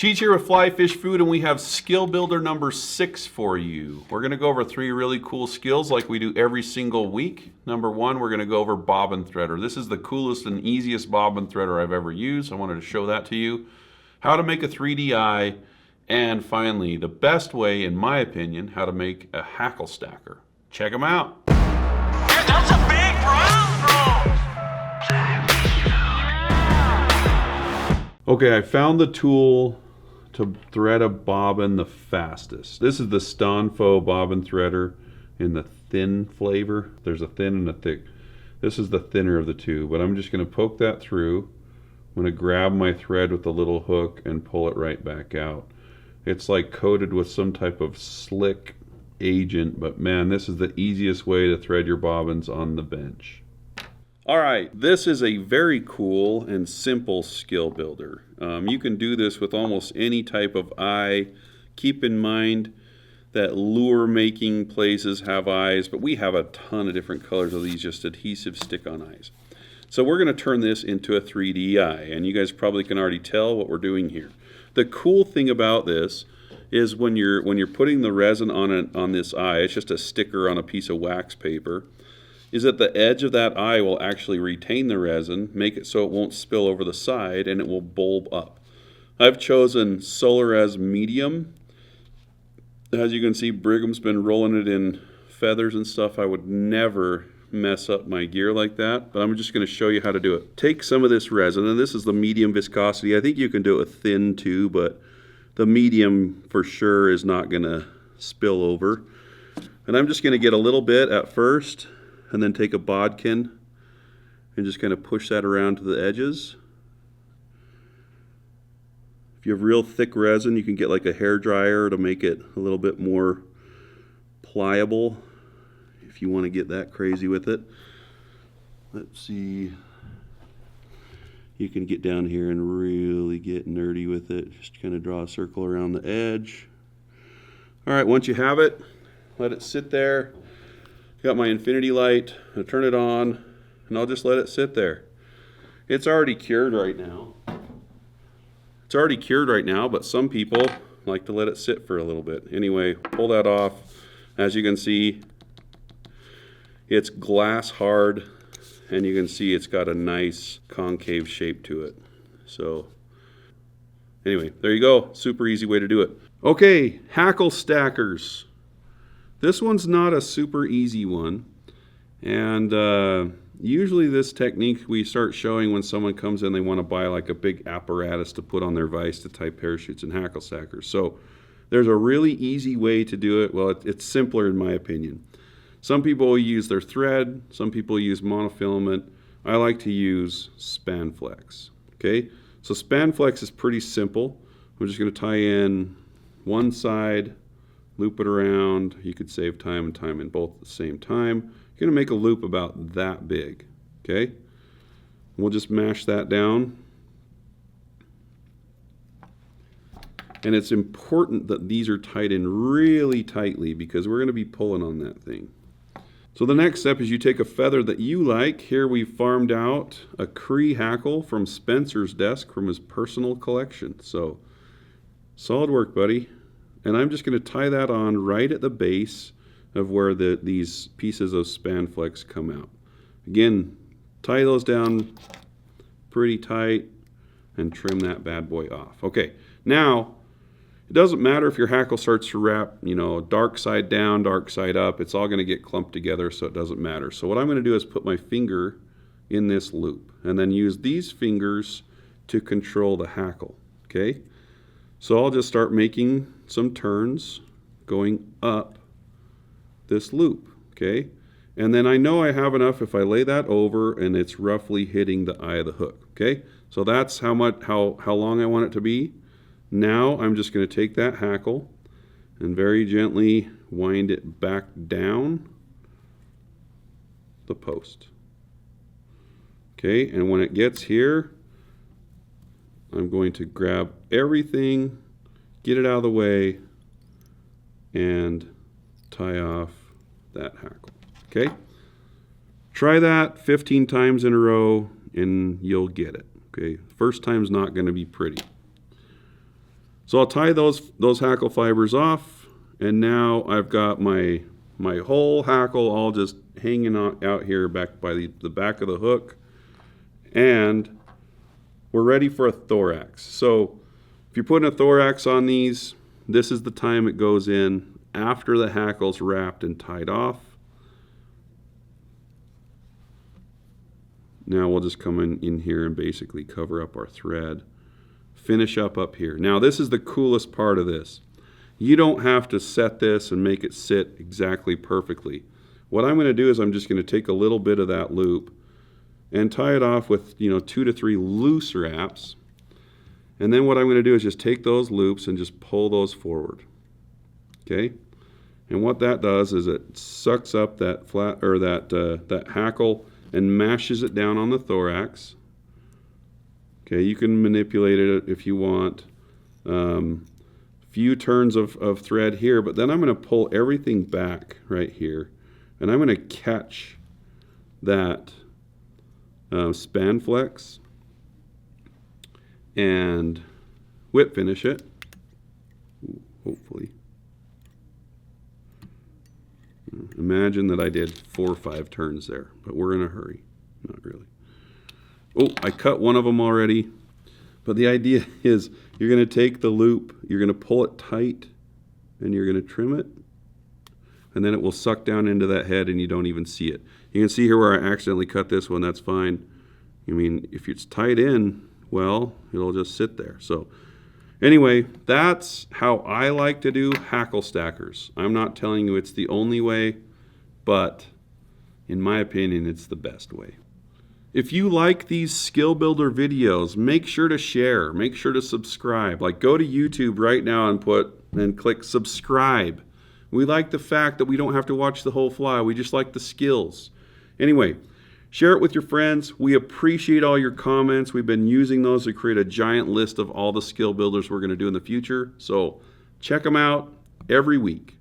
Cheech here with Fly Fish Food, and we have skill builder number 6 for you. We're going to go over 3 really cool skills like we do every single week. Number 1, we're going to go over bobbin threader. This is the coolest and easiest bobbin threader I've ever used. I wanted to show that to you. How to make a 3D eye, and finally, the best way, in my opinion, how to make a hackle stacker. Check them out. That's a big brown roll. Okay, I found the tool to thread a bobbin the fastest. This is the Stonfo bobbin threader in the thin flavor. There's a thin and a thick. This is the thinner of the two, but I'm just going to poke that through. I'm going to grab my thread with the little hook and pull it right back out. It's like coated with some type of slick agent, but man, this is the easiest way to thread your bobbins on the bench. Alright, this is a very cool and simple skill builder. You can do this with almost any type of eye. Keep in mind that lure making places have eyes, but we have a ton of different colors of these just adhesive stick-on eyes. So we're going to turn this into a 3D eye, and you guys probably can already tell what we're doing here. The cool thing about this is when you're putting the resin on this eye, it's just a sticker on a piece of wax paper, is that the edge of that eye will actually retain the resin, make it so it won't spill over the side, and it will bulb up. I've chosen Solarez Medium. As you can see, Brigham's been rolling it in feathers and stuff. I would never mess up my gear like that, but I'm just going to show you how to do it. Take some of this resin, and this is the medium viscosity. I think you can do it with thin too, but the medium for sure is not going to spill over. And I'm just going to get a little bit at first, and then take a bodkin and just kind of push that around to the edges. If you have real thick resin, you can get like a hair dryer to make it a little bit more pliable if you want to get that crazy with it. Let's see. You can get down here and really get nerdy with it. Just kind of draw a circle around the edge. All right, once you have it, let it sit there. Got my infinity light, I'll turn it on, and I'll just let it sit there. It's already cured right now. It's already cured right now, but some people like to let it sit for a little bit. Anyway, pull that off. As you can see, it's glass hard, and you can see it's got a nice concave shape to it. So anyway, there you go. Super easy way to do it. Okay, hackle stackers. This one's not a super easy one, and usually this technique we start showing when someone comes in, they want to buy like a big apparatus to put on their vise to tie parachutes and hackle stackers. So there's a really easy way to do it. Well, it's simpler in my opinion. Some people will use their thread, some people use monofilament. I like to use Spanflex. Okay, so Spanflex is pretty simple. I'm just going to tie in one side, loop it around. You could save time and time in both at the same time. You're going to make a loop about that big, okay? We'll just mash that down. And it's important that these are tied in really tightly because we're going to be pulling on that thing. So the next step is you take a feather that you like. Here we farmed out a Cree hackle from Spencer's desk from his personal collection. So solid work, buddy. And I'm just going to tie that on right at the base of where these pieces of Spanflex come out. Again, tie those down pretty tight and trim that bad boy off. Okay, now it doesn't matter if your hackle starts to wrap, dark side down, dark side up. It's all going to get clumped together, so it doesn't matter. So what I'm going to do is put my finger in this loop and then use these fingers to control the hackle. Okay, so I'll just start making some turns going up this loop, okay? And then I know I have enough if I lay that over and it's roughly hitting the eye of the hook, okay? So that's how long I want it to be. Now I'm just going to take that hackle and very gently wind it back down the post. Okay, and when it gets here, I'm going to grab everything, get it out of the way, and tie off that hackle. Okay? Try that 15 times in a row and you'll get it. Okay? First time's not going to be pretty. So I'll tie those hackle fibers off, and now I've got my whole hackle all just hanging out here back by the back of the hook, and we're ready for a thorax. So if you're putting a thorax on these, this is the time it goes in after the hackle's wrapped and tied off. Now we'll just come in here and basically cover up our thread. Finish up here. Now this is the coolest part of this. You don't have to set this and make it sit exactly perfectly. What I'm going to do is I'm just going to take a little bit of that loop and tie it off with 2 to 3 loose wraps. And then what I'm going to do is just take those loops and just pull those forward. Okay? And what that does is it sucks up that that hackle and mashes it down on the thorax. Okay, you can manipulate it if you want. Few turns of thread here, but then I'm going to pull everything back right here, and I'm going to catch that span flex and whip finish it. Ooh, hopefully. Imagine that I did 4 or 5 turns there, but we're in a hurry. Not really. Oh, I cut one of them already. But the idea is you're going to take the loop, you're going to pull it tight, and you're going to trim it. And then it will suck down into that head and you don't even see it. You can see here where I accidentally cut this one, that's fine. I mean, if it's tied in, well, it'll just sit there. So anyway, that's how I like to do hackle stackers. I'm not telling you it's the only way, but in my opinion, it's the best way. If you like these skill builder videos, make sure to share, make sure to subscribe. Like, go to YouTube right now and click subscribe. We like the fact that we don't have to watch the whole fly. We just like the skills. Anyway, share it with your friends. We appreciate all your comments. We've been using those to create a giant list of all the skill builders we're going to do in the future. So check them out every week.